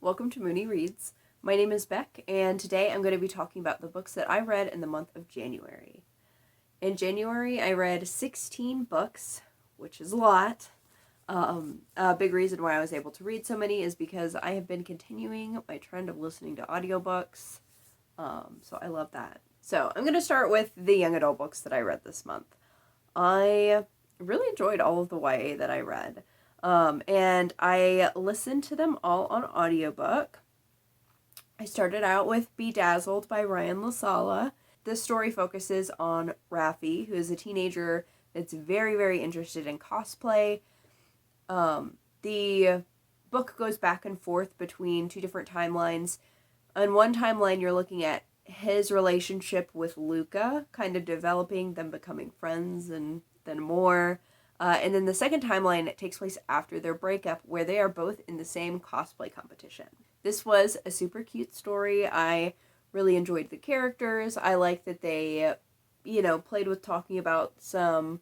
welcome to Mooney Reads. My name is Beck, and today I'm going to be talking about the books that I read in the month of January. In January, I read 16 books, which is a lot. A big reason why I was able to read so many is because I have been continuing my trend of listening to audiobooks, so I love that. So I'm going to start with the young adult books that I read this month. I really enjoyed all of the YA that I read. And I listened to them all on audiobook. I started out with Be Dazzled by Ryan LaSala. This story focuses on Raffi, who is a teenager that's very, very interested in cosplay. The book goes back and forth between two different timelines. On one timeline, you're looking at his relationship with Luca, kind of developing, them becoming friends, and then more. And then the second timeline takes place after their breakup, where they are both in the same cosplay competition. This was a super cute story. I really enjoyed the characters. I like that they, played with talking about some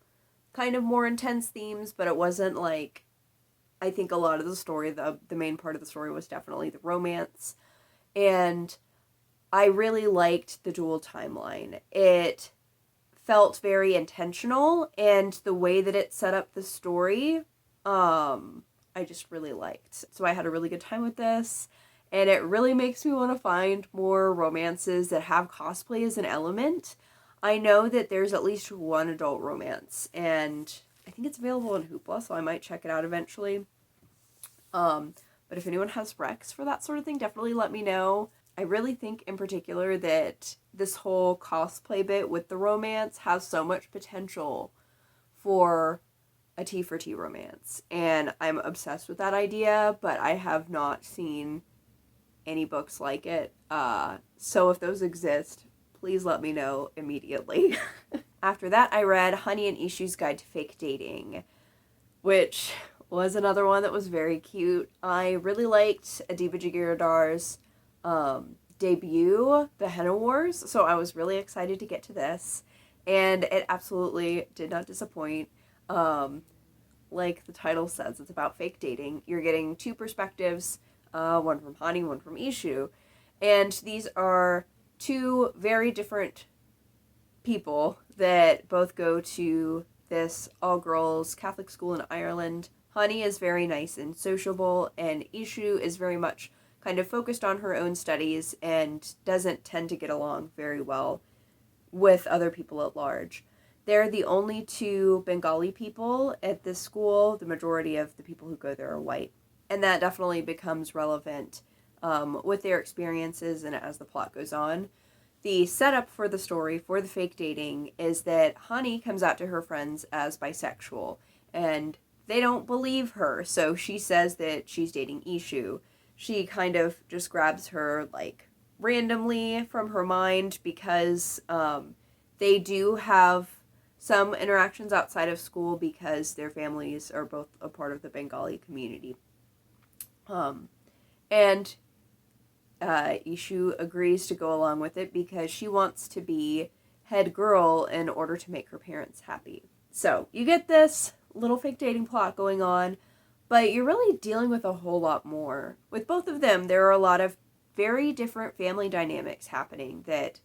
kind of more intense themes, but it wasn't like, I think a lot of the story, the main part of the story was definitely the romance. And I really liked the dual timeline. It felt very intentional, and the way that it set up the story, I just really liked. So I had a really good time with this, and it really makes me want to find more romances that have cosplay as an element. I know that there's at least one adult romance, and I think it's available on Hoopla, so I might check it out eventually. But if anyone has recs for that sort of thing, definitely let me know. I really think in particular that this whole cosplay bit with the romance has so much potential for a T for T romance. And I'm obsessed with that idea, but I have not seen any books like it. So if those exist, please let me know immediately. After that, I read Hani and Ishu's Guide to Fake Dating, which was another one that was very cute. I really liked Adiba Jaigiridar's debut, The Henna Wars, so I was really excited to get to this, and it absolutely did not disappoint. Like the title says, it's about fake dating. You're getting two perspectives, one from Hani, one from Ishu, and these are two very different people that both go to this all-girls Catholic school in Ireland. Hani is very nice and sociable, and Ishu is very much kind of focused on her own studies and doesn't tend to get along very well with other people at large. They're the only two Bengali people at this school. The majority of the people who go there are white. And that definitely becomes relevant with their experiences and as the plot goes on. The setup for the story, for the fake dating, is that Hani comes out to her friends as bisexual, and they don't believe her, so she says that she's dating Ishu. She kind of just grabs her, randomly from her mind because they do have some interactions outside of school because their families are both a part of the Bengali community. And Ishu agrees to go along with it because she wants to be head girl in order to make her parents happy. So you get this little fake dating plot going on, but you're really dealing with a whole lot more. With both of them, there are a lot of very different family dynamics happening that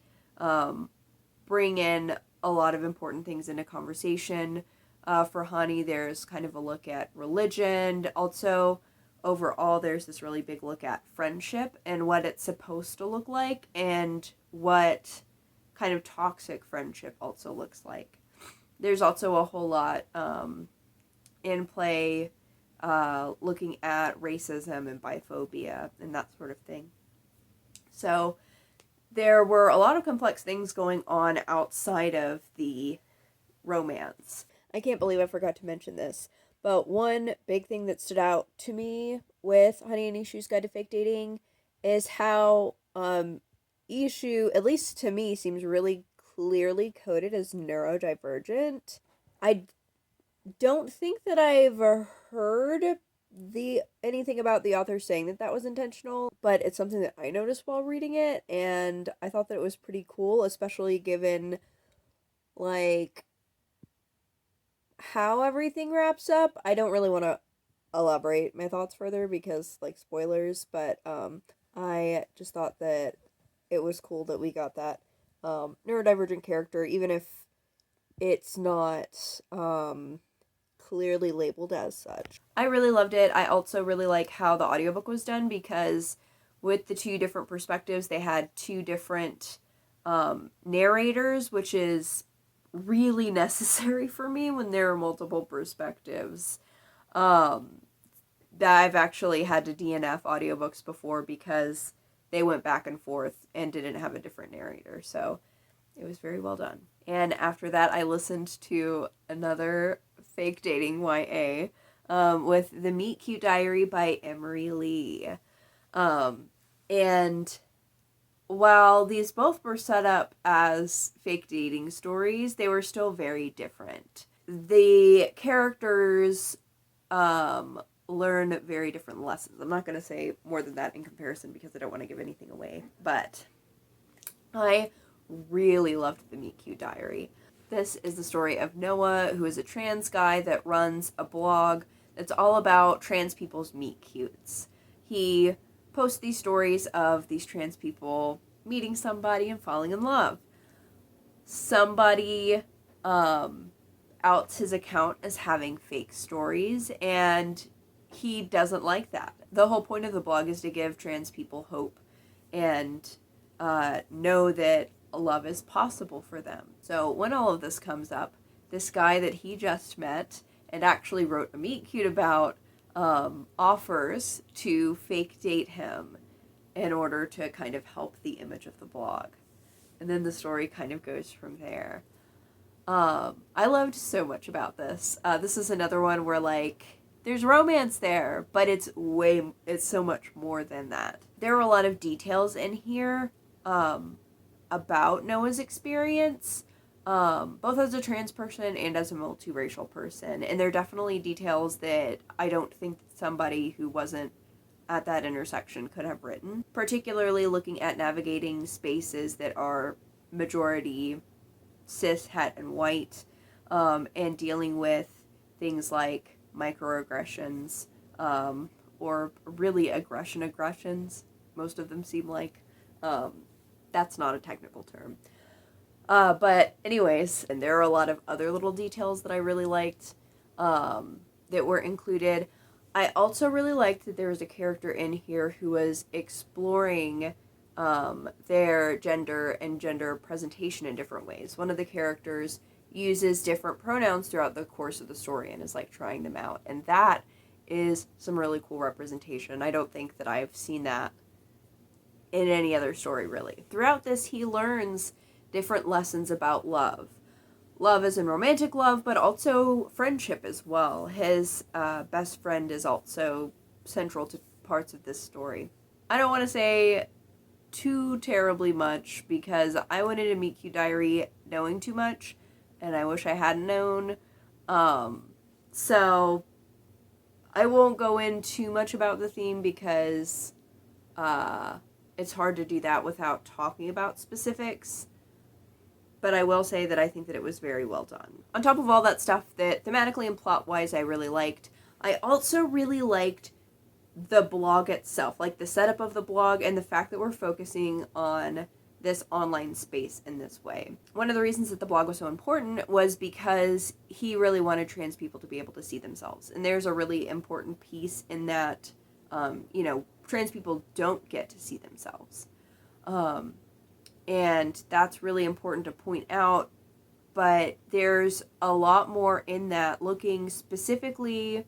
bring in a lot of important things into conversation. For Hani, there's kind of a look at religion. Also, overall, there's this really big look at friendship and what it's supposed to look like and what kind of toxic friendship also looks like. There's also a whole lot in play looking at racism and biphobia and that sort of thing. So there were a lot of complex things going on outside of the romance. I can't believe I forgot to mention this, but one big thing that stood out to me with Hani and Ishu's Guide to Fake Dating is how Ishu, at least to me, seems really clearly coded as neurodivergent. I don't think that I've heard anything about the author saying that was intentional, but it's something that I noticed while reading it, and I thought that it was pretty cool, especially given how everything wraps up. I don't really want to elaborate my thoughts further because, like, spoilers, but I just thought that it was cool that we got that neurodivergent character, even if it's not clearly labeled as such. I really loved it. I also really like how the audiobook was done because with the two different perspectives, they had two different narrators, which is really necessary for me when there are multiple perspectives. That I've actually had to DNF audiobooks before because they went back and forth and didn't have a different narrator. So it was very well done. And after that, I listened to another fake dating YA with The Meet Cute Diary by Emery Lee. And while these both were set up as fake dating stories, they were still very different. The characters learn very different lessons. I'm not going to say more than that in comparison because I don't want to give anything away, but I really loved The Meet Cute Diary. This is the story of Noah, who is a trans guy that runs a blog that's all about trans people's meet cutes. He posts these stories of these trans people meeting somebody and falling in love. Somebody outs his account as having fake stories, and he doesn't like that. The whole point of the blog is to give trans people hope and know that love is possible for them. So when all of this comes up, this guy that he just met and actually wrote a meet cute about offers to fake date him in order to kind of help the image of the blog. And then the story kind of goes from there. I loved so much about this. This is another one where, like, there's romance there, but it's so much more than that. There are a lot of details in here about Noah's experience, both as a trans person and as a multiracial person. And there are definitely details that I don't think somebody who wasn't at that intersection could have written, particularly looking at navigating spaces that are majority cis, het, and white, and dealing with things like microaggressions, or really aggressions, most of them seem like. That's not a technical term. But anyways, and there are a lot of other little details that I really liked that were included. I also really liked that there was a character in here who was exploring their gender and gender presentation in different ways. One of the characters uses different pronouns throughout the course of the story and is like trying them out. And that is some really cool representation. I don't think that I've seen that in any other story, really. Throughout this, he learns different lessons about love. Love as in romantic love, but also friendship as well. His best friend is also central to parts of this story. I don't want to say too terribly much because I went into Meet Cute Diary knowing too much, and I wish I hadn't known. So I won't go in too much about the theme because it's hard to do that without talking about specifics. But I will say that I think that it was very well done. On top of all that stuff that thematically and plot-wise I really liked, I also really liked the blog itself, like the setup of the blog and the fact that we're focusing on this online space in this way. One of the reasons that the blog was so important was because he really wanted trans people to be able to see themselves. And there's a really important piece in that, trans people don't get to see themselves. And that's really important to point out, but there's a lot more in that, looking specifically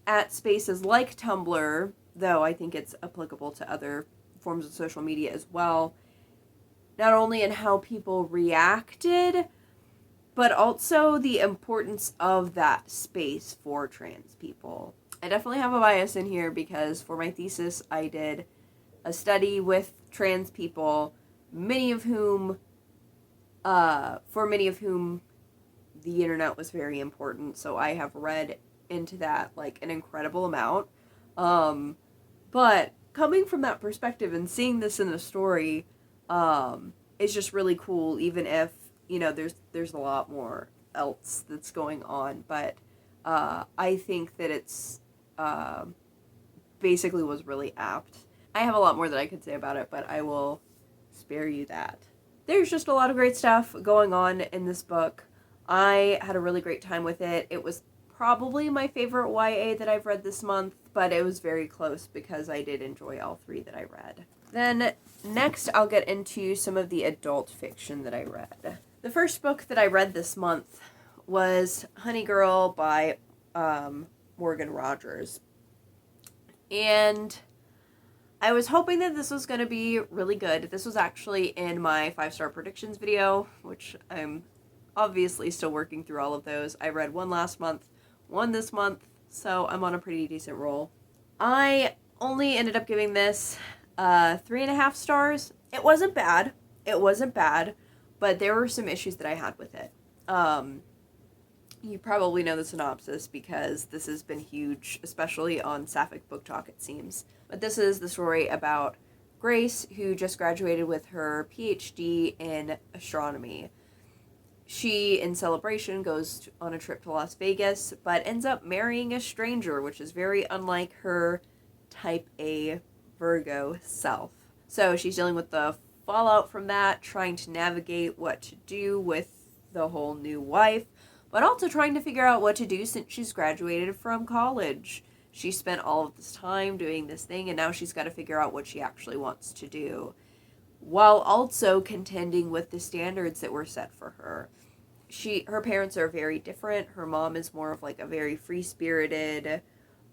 at spaces like Tumblr, though I think it's applicable to other forms of social media as well, not only in how people reacted, but also the importance of that space for trans people. I definitely have a bias in here because for my thesis I did a study with trans people, for many of whom the internet was very important, so I have read into that like an incredible amount. But coming from that perspective and seeing this in a story is just really cool, even if, there's a lot more else that's going on. But I think that it's basically was really apt. I have a lot more that I could say about it, but I will spare you that. There's just a lot of great stuff going on in this book. I had a really great time with it. It was probably my favorite YA that I've read this month, but it was very close because I did enjoy all three that I read. Then next I'll get into some of the adult fiction that I read. The first book that I read this month was Honey Girl by Morgan Rogers. And I was hoping that this was going to be really good. This was actually in my 5-star predictions video, which I'm obviously still working through all of those. I read one last month, one this month, so I'm on a pretty decent roll. I only ended up giving this 3.5 stars. It wasn't bad. But there were some issues that I had with it. You probably know the synopsis because this has been huge, especially on Sapphic Book Talk, it seems. But this is the story about Grace, who just graduated with her PhD in astronomy. She, in celebration, goes on a trip to Las Vegas, but ends up marrying a stranger, which is very unlike her type A Virgo self. So she's dealing with the fallout from that, trying to navigate what to do with the whole new wife, but also trying to figure out what to do since she's graduated from college. She spent all of this time doing this thing, and now she's got to figure out what she actually wants to do, while also contending with the standards that were set for her. Her parents are very different. Her mom is more of like a very free-spirited,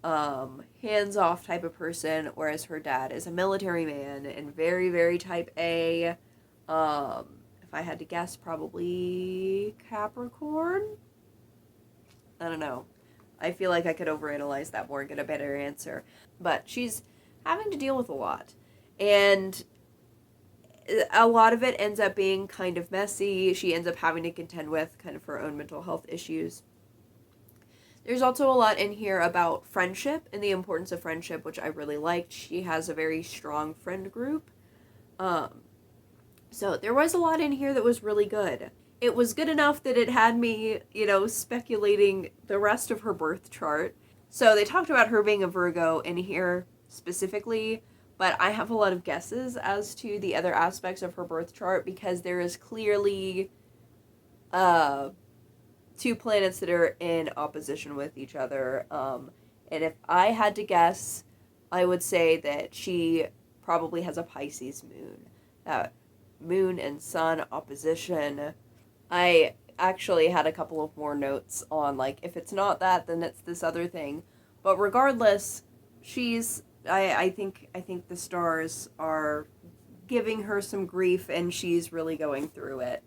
hands-off type of person, whereas her dad is a military man and very, very type A. If I had to guess, probably Capricorn? I don't know. I feel like I could overanalyze that more and get a better answer. But she's having to deal with a lot. And a lot of it ends up being kind of messy. She ends up having to contend with kind of her own mental health issues. There's also a lot in here about friendship and the importance of friendship, which I really liked. She has a very strong friend group. So there was a lot in here that was really good. It was good enough that it had me, speculating the rest of her birth chart. So they talked about her being a Virgo in here specifically, but I have a lot of guesses as to the other aspects of her birth chart because there is clearly two planets that are in opposition with each other. And if I had to guess, I would say that she probably has a Pisces moon. Moon and sun opposition. I actually had a couple of more notes on, if it's not that, then it's this other thing. But regardless, I think the stars are giving her some grief, and she's really going through it.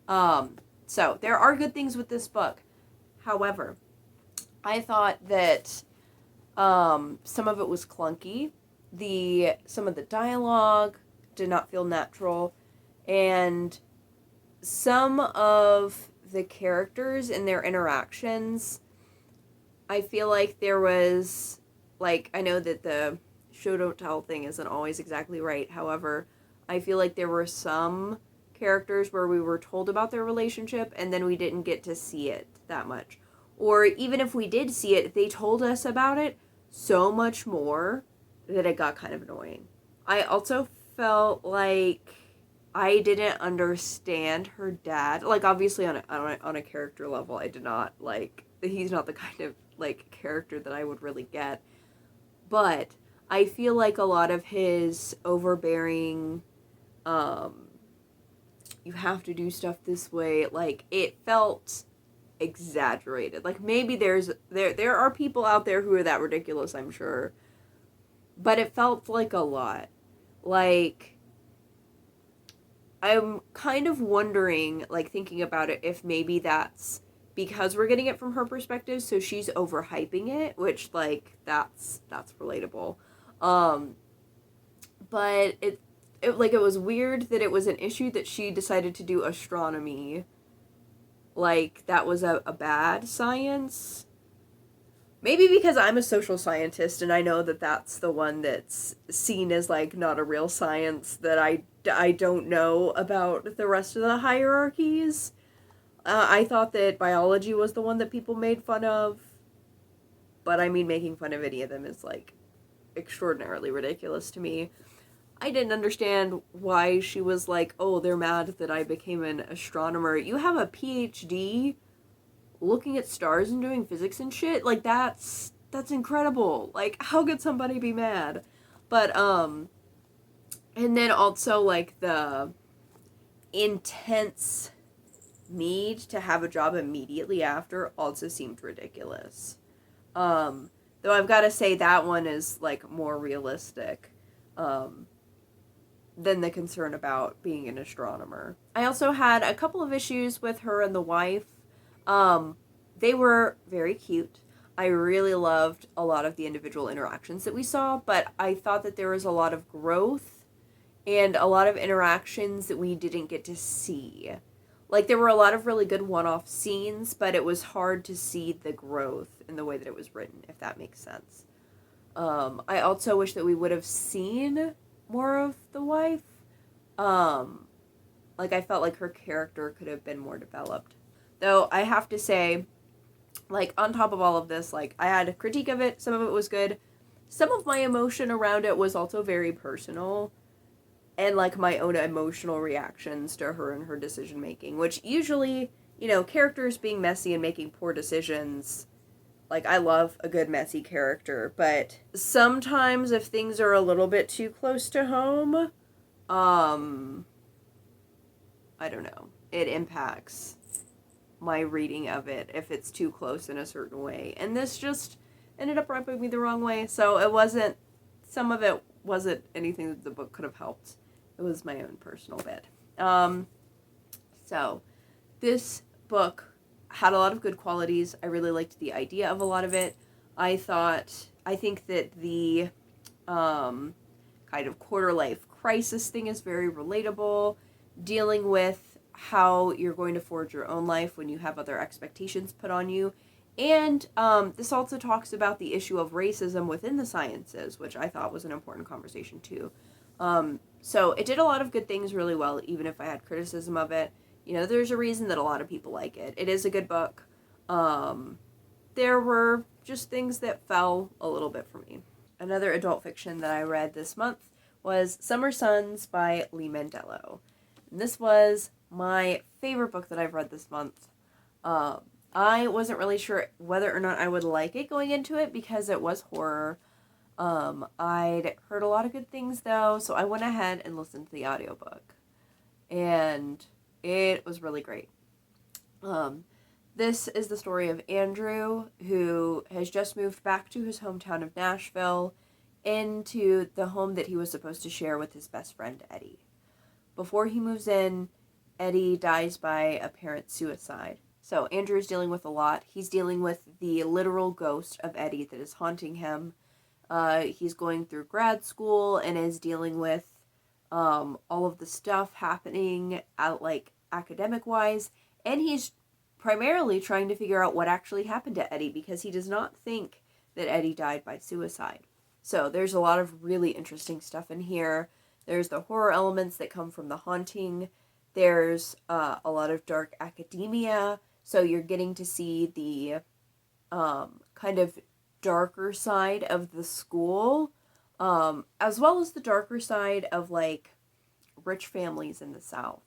So there are good things with this book. However, I thought that some of it was clunky. Some of the dialogue did not feel natural, and some of the characters and their interactions, I feel like there was, I know that the show don't tell thing isn't always exactly right. However, I feel like there were some characters where we were told about their relationship and then we didn't get to see it that much. Or even if we did see it, they told us about it so much more that it got kind of annoying. I also felt like I didn't understand her dad. Obviously on a character level, I did not, he's not the kind of, character that I would really get. But I feel like a lot of his overbearing, you have to do stuff this way, it felt exaggerated. Maybe there are people out there who are that ridiculous, I'm sure. But it felt like a lot. I'm kind of wondering, thinking about it, if maybe that's because we're getting it from her perspective, so she's overhyping it, which, that's relatable. But it was weird that it was an issue that she decided to do astronomy. That was a bad science. Maybe because I'm a social scientist and I know that that's the one that's seen as, not a real science, that I don't know about the rest of the hierarchies. I thought that biology was the one that people made fun of. but I mean, making fun of any of them is, like, extraordinarily ridiculous to me. I didn't understand why she was like, oh, they're mad that I became an astronomer. You have a PhD looking at stars and doing physics and shit? Like, that's incredible. Like, how could somebody be mad? But, and then also, like, the intense need to have a job immediately after also seemed ridiculous. Though I've got to say that one is, like, more realistic, than the concern about being an astronomer. I also had a couple of issues with her and the wife. They were very cute. I really loved a lot of the individual interactions that we saw, but I thought that there was a lot of growth and a lot of interactions that we didn't get to see. Like, there were a lot of really good one-off scenes, but it was hard to see the growth in the way that it was written, if that makes sense. I also wish that we would have seen more of the wife. Like, I felt like her character could have been more developed. Though, I have to say, like, on top of all of this, like, I had a critique of it. Some of it was good. Some of my emotion around it was also very personal. And, like, my own emotional reactions to her and her decision-making. Which usually, you know, characters being messy and making poor decisions, like, I love a good messy character. But sometimes if things are a little bit too close to home, I don't know. It impacts my reading of it if it's too close in a certain way. And this just ended up rubbing me the wrong way. So it wasn't, some of it wasn't anything that the book could have helped. It was my own personal bit. So this book had a lot of good qualities. I really liked the idea of a lot of it. I think that the kind of quarter life crisis thing is very relatable. Dealing with how you're going to forge your own life when you have other expectations put on you. And this also talks about the issue of racism within the sciences, which I thought was an important conversation too. So it did a lot of good things really well, even if I had criticism of it. You know, there's a reason that a lot of people like it. It is a good book. There were just things that fell a little bit for me. Another adult fiction that I read this month was Summer Suns by Lee Mandelo. And this was my favorite book that I've read this month. I wasn't really sure whether or not I would like it going into it because it was horror. I'd heard a lot of good things though, so I went ahead and listened to the audiobook. And it was really great. This is the story of Andrew, who has just moved back to his hometown of Nashville, into the home that he was supposed to share with his best friend, Eddie. Before he moves in, Eddie dies by apparent suicide. So Andrew's dealing with a lot. He's dealing with the literal ghost of Eddie that is haunting him. He's going through grad school and is dealing with all of the stuff happening like academic-wise. And he's primarily trying to figure out what actually happened to Eddie because he does not think that Eddie died by suicide. So there's a lot of really interesting stuff in here. There's the horror elements that come from the haunting. There's a lot of dark academia. So you're getting to see the kind of darker side of the school, as well as the darker side of, like, rich families in the South.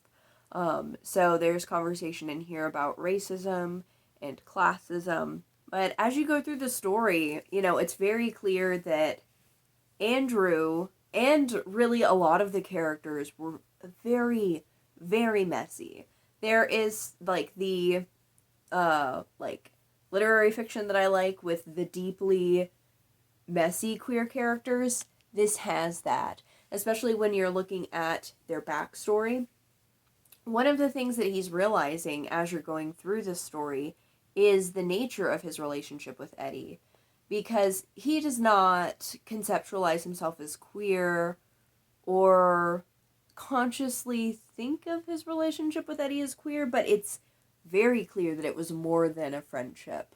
So there's conversation in here about racism and classism. But as you go through the story, you know, it's very clear that Andrew and really a lot of the characters were very, very messy. There is, like, the, like, literary fiction that I like with the deeply messy queer characters. This has that, especially when you're looking at their backstory. One of the things that he's realizing as you're going through this story is the nature of his relationship with Eddie, because he does not conceptualize himself as queer or consciously think of his relationship with Eddie as queer, but it's very clear that it was more than a friendship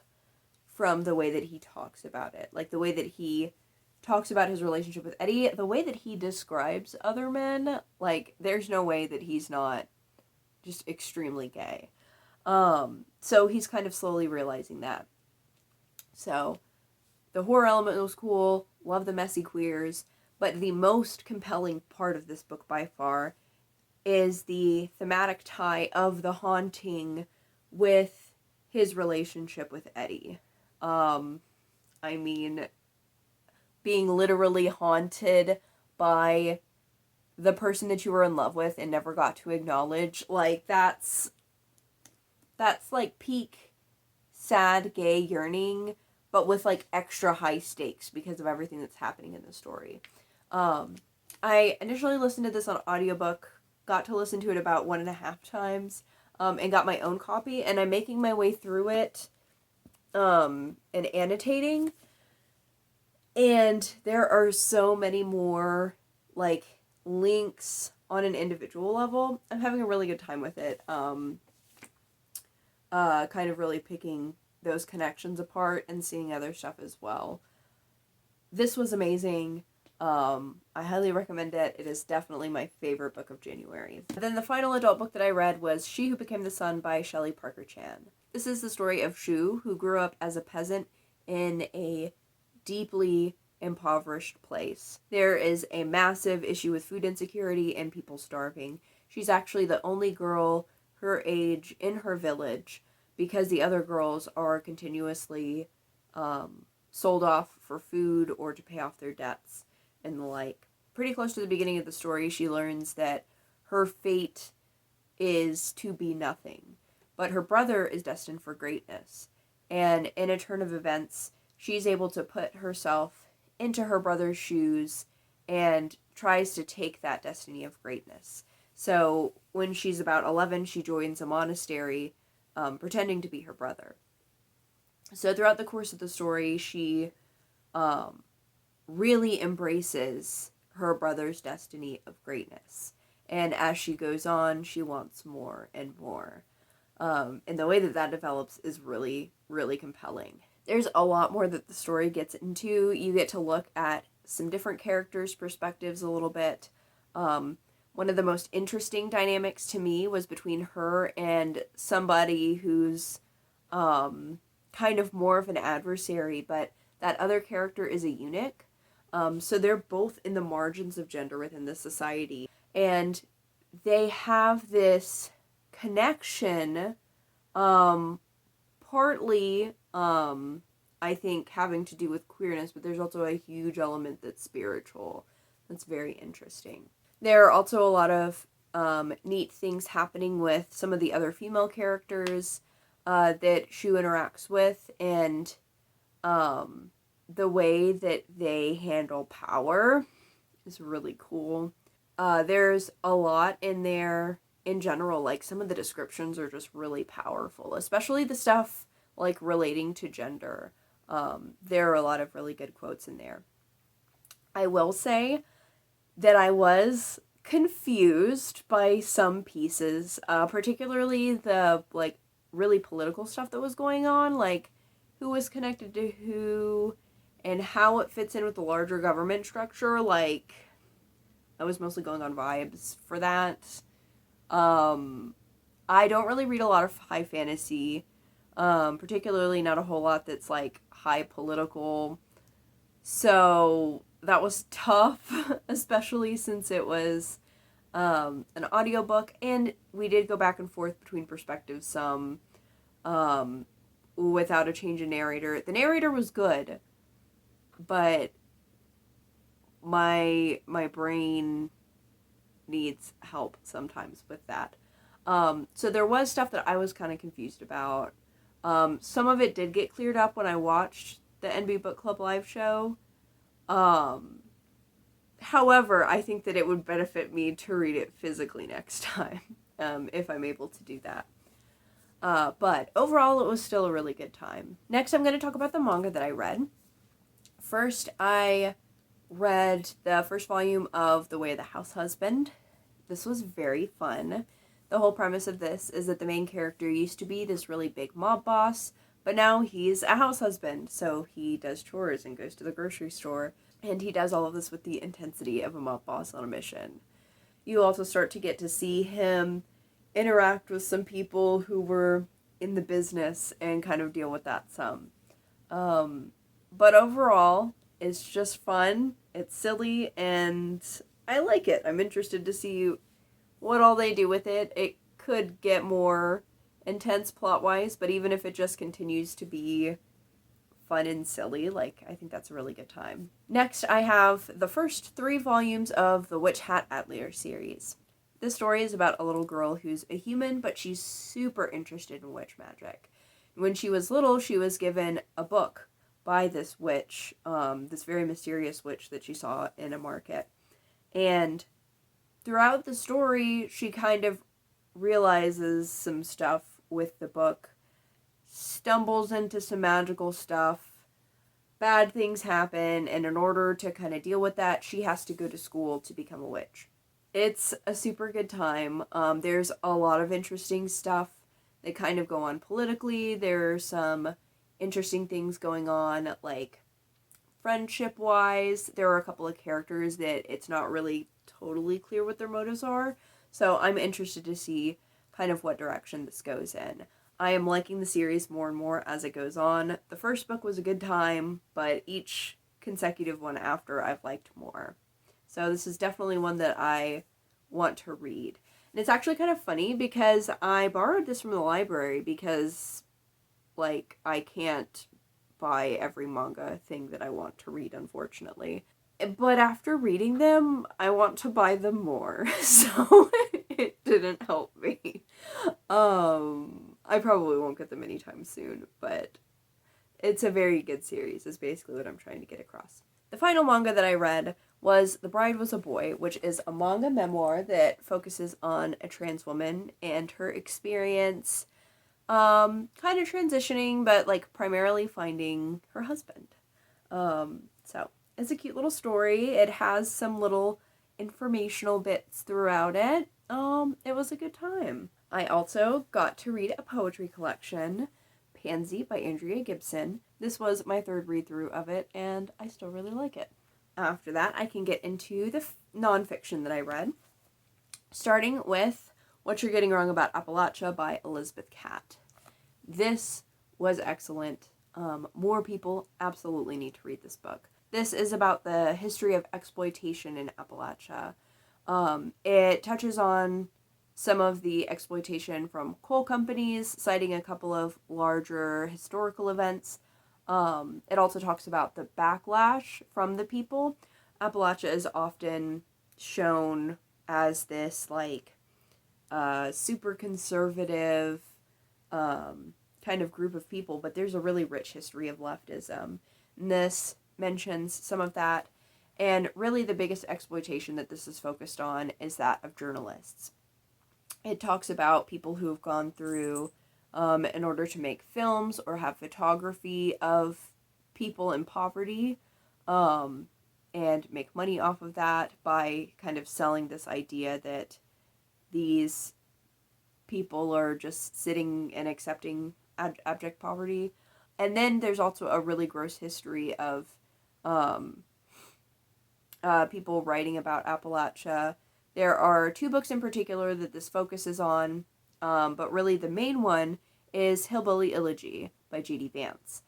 from the way that he talks about it. Like, the way that he talks about his relationship with Eddie, the way that he describes other men, like, there's no way that he's not just extremely gay. So he's kind of slowly realizing that. So The horror element was cool, love the messy queers, but the most compelling part of this book by far is the thematic tie of the haunting with his relationship with Eddie. I mean, being literally haunted by the person that you were in love with and never got to acknowledge, like, that's like peak sad gay yearning, but with like extra high stakes because of everything that's happening in the story. I initially listened to this on audiobook, got to listen to it about 1.5 times, and got my own copy, and I'm making my way through it, and annotating, and there are so many more, like, links on an individual level. I'm having a really good time with it, kind of really picking those connections apart and seeing other stuff as well. This was amazing. I highly recommend it. It is definitely my favorite book of January. Then the final adult book that I read was She Who Became the Sun by Shelley Parker Chan. This is the story of Shu, who grew up as a peasant in a deeply impoverished place. There is a massive issue with food insecurity and people starving. She's actually the only girl her age in her village because the other girls are continuously sold off for food or to pay off their debts and the like. Pretty close to the beginning of the story, she learns that her fate is to be nothing, but her brother is destined for greatness. And in a turn of events, she's able to put herself into her brother's shoes and tries to take that destiny of greatness. So when she's about 11, she joins a monastery, pretending to be her brother. So throughout the course of the story, she really embraces her brother's destiny of greatness. And as she goes on, she wants more and more. And the way that develops is really, really compelling. There's a lot more that the story gets into. You get to look at some different characters' perspectives a little bit. One of the most interesting dynamics to me was between her and somebody who's kind of more of an adversary, but that other character is a eunuch. So they're both in the margins of gender within the society. And they have this connection, partly, I think, having to do with queerness, but there's also a huge element that's spiritual. That's very interesting. There are also a lot of neat things happening with some of the other female characters that Shu interacts with, and the way that they handle power is really cool. There's a lot in there in general. Like, some of the descriptions are just really powerful, especially the stuff like relating to gender. There are a lot of really good quotes in there. I will say that I was confused by some pieces, particularly the, like, really political stuff that was going on, like who was connected to who and how it fits in with the larger government structure. Like, I was mostly going on vibes for that. I don't really read a lot of high fantasy, particularly not a whole lot that's like high political, so that was tough, especially since it was an audiobook, and we did go back and forth between perspectives some, without a change in narrator. The narrator was good, but my brain needs help sometimes with that. So there was stuff that I was kind of confused about. Some of it did get cleared up when I watched the NB Book Club live show. However, I think that it would benefit me to read it physically next time, if I'm able to do that. But overall, it was still a really good time. Next, I'm going to talk about the manga that I read. First, I read the first volume of The Way of the House Husband. This was very fun. The whole premise of this is that the main character used to be this really big mob boss, but now he's a house husband, so he does chores and goes to the grocery store, and he does all of this with the intensity of a mob boss on a mission. You also start to get to see him interact with some people who were in the business and kind of deal with that some. But overall, it's just fun, it's silly, and I like it. I'm interested to see what all they do with it. It could get more intense plot-wise, but even if it just continues to be fun and silly, like, I think that's a really good time. Next, I have the first 3 volumes of the Witch Hat Ateleir series. This story is about a little girl who's a human, but she's super interested in witch magic. When she was little, she was given a book by this witch, this very mysterious witch that she saw in a market. And throughout the story, she kind of realizes some stuff with the book, stumbles into some magical stuff, bad things happen, and in order to kind of deal with that, she has to go to school to become a witch. It's a super good time. There's a lot of interesting stuff that kind of go on politically. There's some interesting things going on, like friendship-wise. There are a couple of characters that it's not really totally clear what their motives are, so I'm interested to see kind of what direction this goes in. I am liking the series more and more as it goes on. The first book was a good time, but each consecutive one after I've liked more. So this is definitely one that I want to read. And it's actually kind of funny because I borrowed this from the library because, like, I can't buy every manga thing that I want to read, unfortunately. But after reading them, I want to buy them more, so it didn't help me. I probably won't get them anytime soon, but it's a very good series, is basically what I'm trying to get across. The final manga that I read was The Bride Was a Boy, which is a manga memoir that focuses on a trans woman and her experience, kind of transitioning, but, like, primarily finding her husband. So it's a cute little story. It has some little informational bits throughout it. It was a good time. I also got to read a poetry collection, Pansy by Andrea Gibson. This was my 3rd read-through of it, and I still really like it. After that, I can get into the nonfiction that I read, starting with What You're Getting Wrong About Appalachia by Elizabeth Catte. This was excellent. More people absolutely need to read this book. This is about the history of exploitation in Appalachia. It touches on some of the exploitation from coal companies, citing a couple of larger historical events. It also talks about the backlash from the people. Appalachia is often shown as this, like, super conservative kind of group of people, but there's a really rich history of leftism. And this mentions some of that, and really the biggest exploitation that this is focused on is that of journalists. It talks about people who have gone through, in order to make films or have photography of people in poverty, and make money off of that by kind of selling this idea that these people are just sitting and accepting abject poverty. And then there's also a really gross history of people writing about Appalachia. There are 2 books in particular that this focuses on, but really the main one is Hillbilly Elegy by J.D. Vance.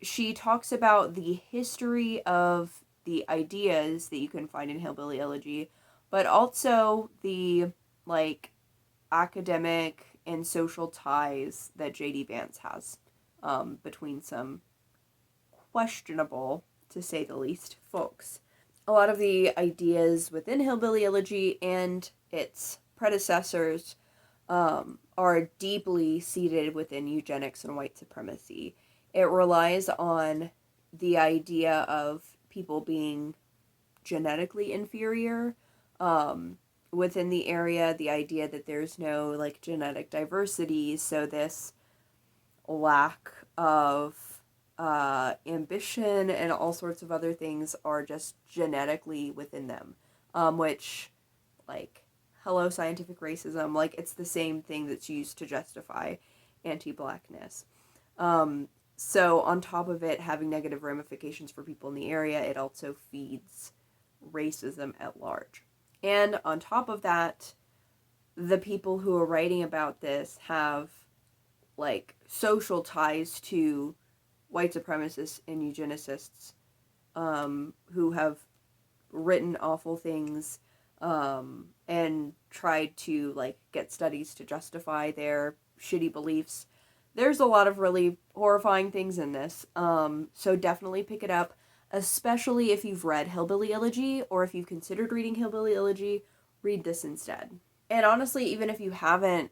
She talks about the history of the ideas that you can find in Hillbilly Elegy, but also the, like, academic and social ties that J.D. Vance has between some questionable, to say the least, folks. A lot of the ideas within Hillbilly Elegy and its predecessors are deeply seated within eugenics and white supremacy. It relies on the idea of people being genetically inferior within the area, the idea that there's no, like, genetic diversity, so this lack of ambition and all sorts of other things are just genetically within them, which, like, hello scientific racism, like, it's the same thing that's used to justify anti-blackness. So on top of it having negative ramifications for people in the area, it also feeds racism at large. And on top of that, the people who are writing about this have, like, social ties to white supremacists and eugenicists who have written awful things and tried to, like, get studies to justify their shitty beliefs. There's a lot of really horrifying things in this, so definitely pick it up, especially if you've read Hillbilly Elegy, or if you've considered reading Hillbilly Elegy, read this instead. And honestly, even if you haven't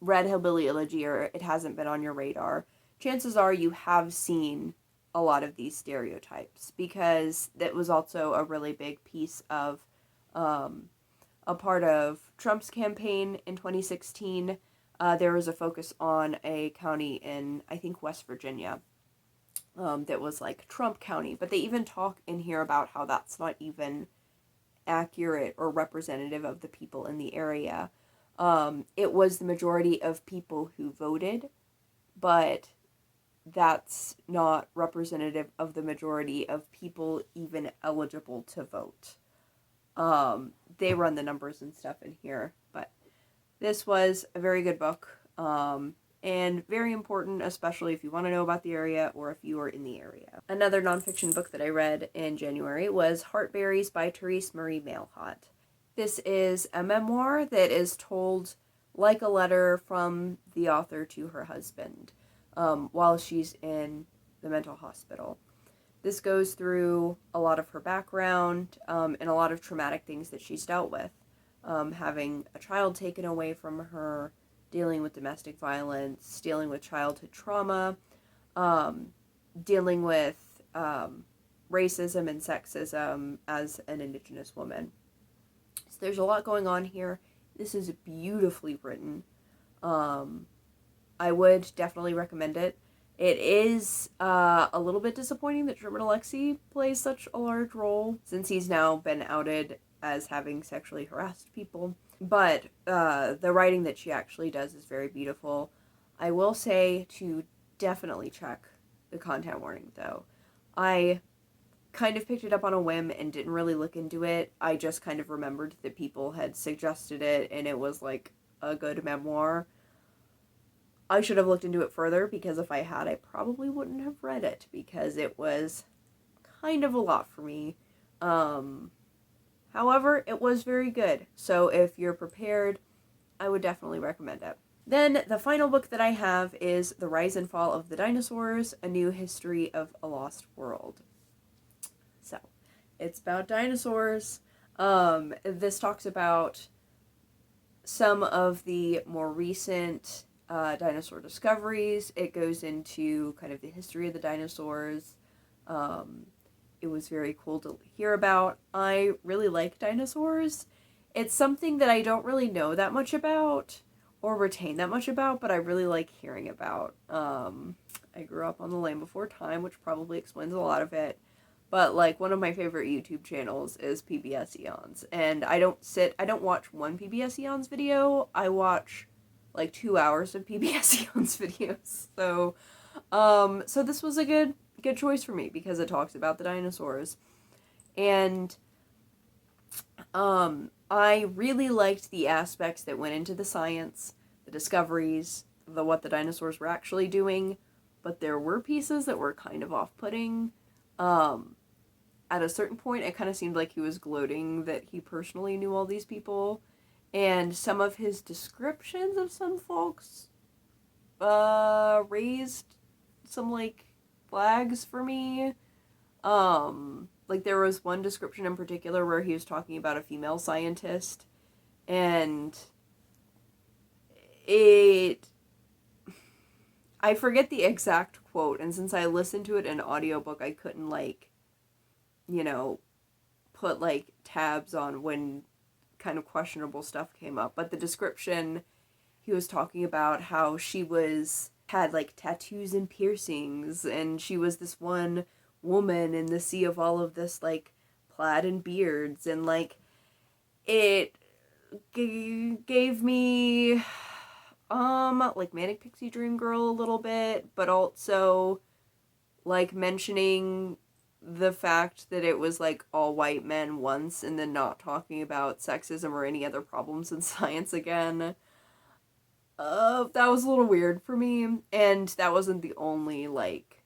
read Hillbilly Elegy, or it hasn't been on your radar, chances are you have seen a lot of these stereotypes, because that was also a really big piece of a part of Trump's campaign in 2016. There was a focus on a county in, I think, West Virginia, that was like Trump County, but they even talk in here about how that's not even accurate or representative of the people in the area. It was the majority of people who voted, but that's not representative of the majority of people even eligible to vote. They run the numbers and stuff in here, but this was a very good book, and very important, especially if you want to know about the area or if you are in the area. Another nonfiction book that I read in January was Heartberries by Terese Marie Mailhot. This is a memoir that is told like a letter from the author to her husband while she's in the mental hospital. This goes through a lot of her background and a lot of traumatic things that she's dealt with. Having a child taken away from her, dealing with domestic violence, dealing with childhood trauma, dealing with racism and sexism as an Indigenous woman. So there's a lot going on here. This is beautifully written. I would definitely recommend it. It is a little bit disappointing that Truman Alexi plays such a large role, since he's now been outed as having sexually harassed people. But the writing that she actually does is very beautiful. I will say to definitely check the content warning, though. I kind of picked it up on a whim and didn't really look into it. I just kind of remembered that people had suggested it, and it was like a good memoir. I should have looked into it further, because if I had, I probably wouldn't have read it, because it was kind of a lot for me. However, it was very good, so if you're prepared, I would definitely recommend it. Then, the final book that I have is The Rise and Fall of the Dinosaurs, A New History of a Lost World. So, it's about dinosaurs. This talks about some of the more recent dinosaur discoveries. It goes into kind of the history of the dinosaurs. It was very cool to hear about. I really like dinosaurs. It's something that I don't really know that much about or retain that much about, but I really like hearing about. I grew up on the land before time, which probably explains a lot of it. But, like, one of my favorite YouTube channels is PBS Eons. And I don't watch one PBS Eons video. I watch like 2 hours of PBS Eons videos. So this was a good choice for me, because it talks about the dinosaurs. And I really liked the aspects that went into the science, the discoveries, what the dinosaurs were actually doing, but there were pieces that were kind of off-putting. At a certain point, it kind of seemed like he was gloating that he personally knew all these people. And some of his descriptions of some folks raised some, like, flags for me. Like, there was one description in particular where he was talking about a female scientist, and I forget the exact quote, and since I listened to it in audiobook, I couldn't, like, put, like, tabs on when kind of questionable stuff came up. But the description, he was talking about how she had, like, tattoos and piercings, and she was this one woman in the sea of all of this, like, plaid and beards, and, like, it gave me, like, Manic Pixie Dream Girl a little bit, but also, like, mentioning the fact that it was, like, all white men once, and then not talking about sexism or any other problems in science again. That was a little weird for me, and that wasn't the only, like,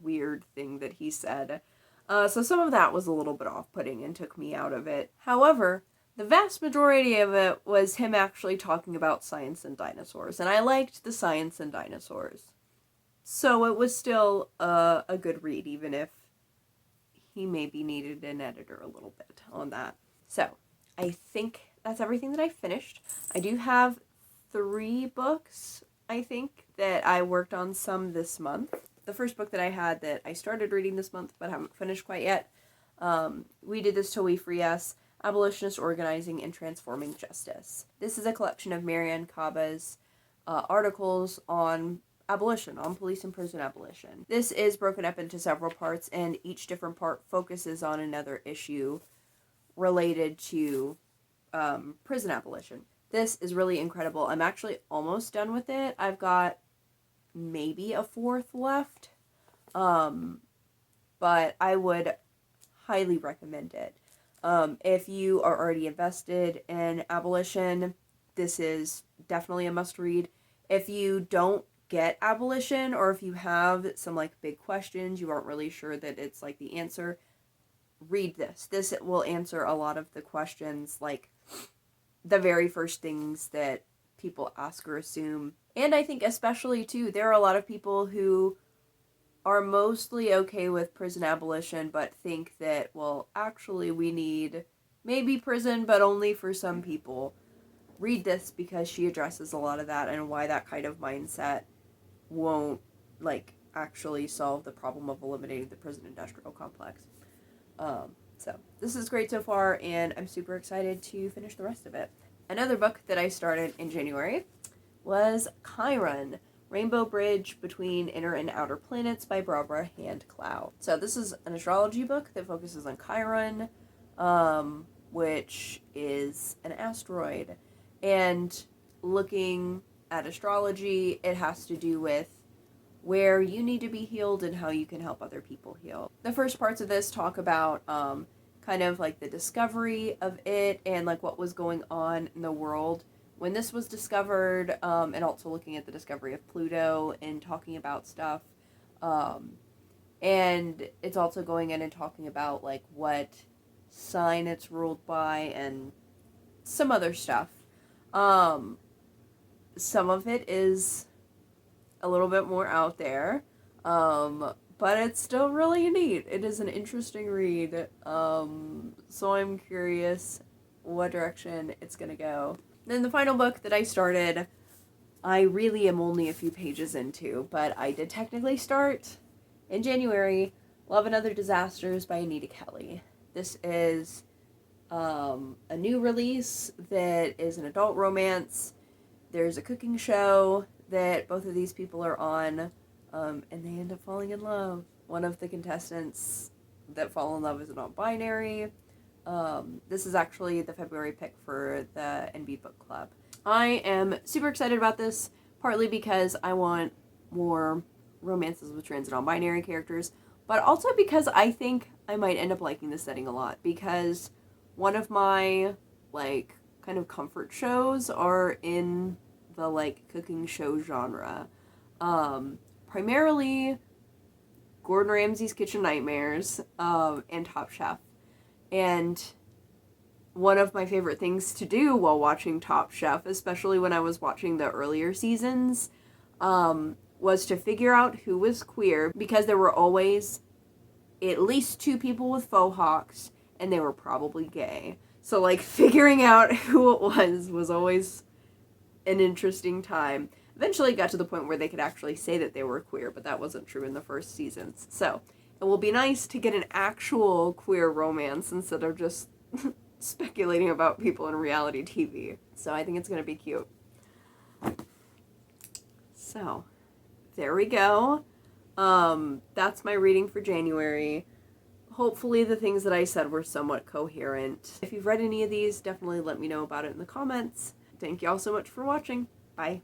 weird thing that he said. So some of that was a little bit off-putting and took me out of it. However, the vast majority of it was him actually talking about science and dinosaurs, and I liked the science and dinosaurs. So it was still a good read, even if he maybe needed an editor a little bit on that. So, I think that's everything that I finished. I do have 3 books, I think, that I worked on some this month. The first book that I had that I started reading this month but haven't finished quite yet, We Did This Till We Free Us, Abolitionist Organizing and Transforming Justice. This is a collection of Miriame Kaba's articles on abolition, on police and prison abolition. This is broken up into several parts, and each different part focuses on another issue related to prison abolition. This is really incredible. I'm actually almost done with it. I've got maybe a 4th left, but I would highly recommend it. If you are already invested in abolition, this is definitely a must-read. If you don't get abolition, or if you have some like big questions, you aren't really sure that it's like the answer, read this. This will answer a lot of the questions, like the very first things that people ask or assume. And I think especially too, there are a lot of people who are mostly okay with prison abolition, but think that, well, actually we need maybe prison, but only for some people. Read this because she addresses a lot of that and why that kind of mindset won't, like, actually solve the problem of eliminating the prison industrial complex. So, this is great so far, and I'm super excited to finish the rest of it. Another book that I started in January was Chiron, Rainbow Bridge Between Inner and Outer Planets by Barbara Hand-Clow. So this is an astrology book that focuses on Chiron, which is an asteroid. And looking at astrology, it has to do with where you need to be healed and how you can help other people heal. The first parts of this talk about kind of like the discovery of it and like what was going on in the world when this was discovered, and also looking at the discovery of Pluto and talking about stuff. And it's also going in and talking about like what sign it's ruled by and some other stuff. Some of it is a little bit more out there, but it's still really neat. It is an interesting read, so I'm curious what direction it's gonna go. Then the final book that I started, I really am only a few pages into, but I did technically start in January, Love and Other Disasters by Anita Kelly. This is a new release that is an adult romance. There's a cooking show that both of these people are on, and they end up falling in love. One of the contestants that fall in love is non-binary. This is actually the February pick for the NB Book Club. I am super excited about this, partly because I want more romances with trans and non-binary characters, but also because I think I might end up liking this setting a lot, because one of my, like, kind of comfort shows are in the, like, cooking show genre. Primarily Gordon Ramsay's Kitchen Nightmares, and Top Chef. And one of my favorite things to do while watching Top Chef, especially when I was watching the earlier seasons, was to figure out who was queer, because there were always at least 2 people with faux hawks, and they were probably gay. So, like, figuring out who it was always an interesting time. Eventually it got to the point where they could actually say that they were queer, but that wasn't true in the first seasons. So, it will be nice to get an actual queer romance instead of just speculating about people in reality TV. So I think it's going to be cute. So, there we go. That's my reading for January. Hopefully the things that I said were somewhat coherent. If you've read any of these, definitely let me know about it in the comments. Thank you all so much for watching. Bye.